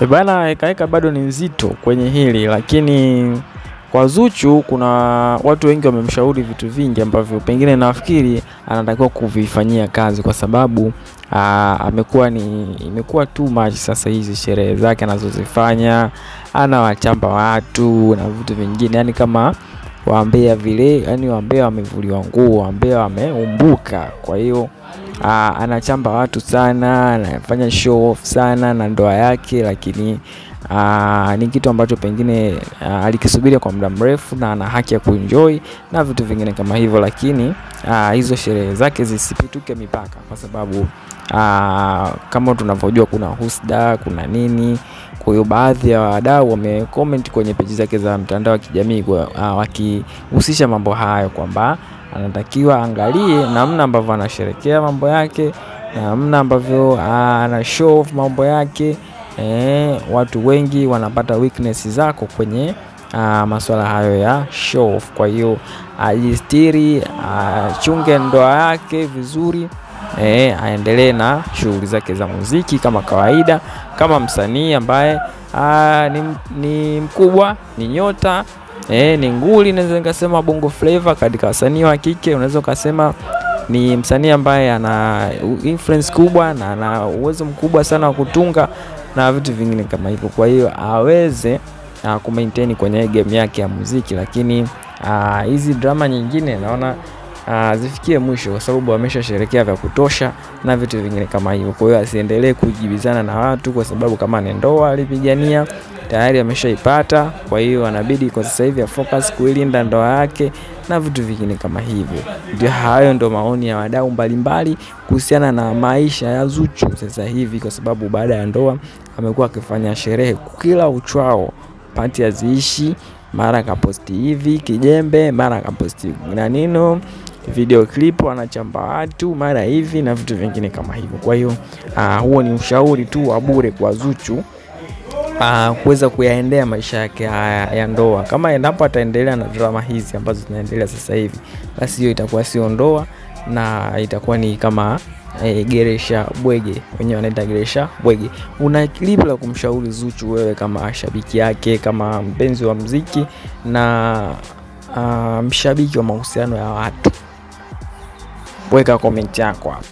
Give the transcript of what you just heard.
Bana, heka bado ni nzito kwenye hili, lakini kwa Zuchu kuna watu wengi wamemshauri vitu vingi ambavyo pengine nafikiri anatakiwa kuvifanyia kazi, kwa sababu imekuwa too much sasa hizi sherehe zake anazozifanya, anawachamba watu na vitu vingine, yani kama waambea vile, yani waambea wamevuliwa nguo, waambea wameumbuka. Kwa hiyo anachamba watu sana, anafanya show off sana na ndoa yake, lakini ni kitu ambacho pengine alikisubiria kwa muda mrefu na ana haki ya kuenjoy na vitu vingine kama hivyo, lakini hizo sherehe zake zisipituke mipaka, kwa sababu kama tunavyojua kuna husda, kuna nini. Kwa hiyo baadhi ya wadau wamecomment kwenye page zake za mtandao wa kijamii wakihusisha mambo hayo, kwamba anatakiwa angalie namna ambavyo anasherekea mambo yake, namna ambavyo ana show off mambo yake. Watu wengi wanapata weakness zako kwenye masuala hayo ya show off. Kwa hiyo ajistiri, chunge ndoa yake vizuri, aendelee na shughuli zake za muziki kama kawaida, kama msanii ambaye ni mkubwa, ni nyota, ni nguli, naweza nikasema Bongo Flava katika wasanii wa kike. Unaweza kusema ni msanii ambaye ana influence kubwa na ana uwezo mkubwa sana wa kutunga na vitu vingine kama hivyo. Kwa hiyo aweze kumaintain kwenye game yake ya muziki, lakini hizi drama nyingine naona zifikie mwisho, kwa sababu ameshasherekea vya kutosha na vitu vingine kama hivyo. Kwa hiyo asiendelee kujibizana na watu, kwa sababu kama ni ndoa alipigania tayari ameshaipata. Kwa hiyo anabidi kwa sasa hivi focus kuilinda ndoa yake na vitu vingine kama hivyo. Ndio hayo ndo maoni ya wadau mbalimbali kuhusiana na maisha ya Zuchu sasa hivi, kwa sababu baada ya ndoa amekuwa akifanya sherehe kila uchwao, party haziishi, mara kaposti hivi kijembe, mara kaposti na nino video clip anachamba watu, mara hivi na vitu vingine kama hivyo. Kwa hiyo huo ni ushauri tu wa bure kwa Zuchu kuweza kuyaendea maisha yake ya ndoa. Kama endapo ataendelea na drama hizi ambazo zinaendelea sasa hivi, basi hiyo itakuwa sio ndoa na itakuwa ni kama geresha bwege, wenyewe wanaita geresha bwege. Una clip la kumshauri Zuchu wewe kama shabiki yake, kama mpenzi wa muziki na mshabiki wa mahusiano ya watu? Weka comment yako hapo.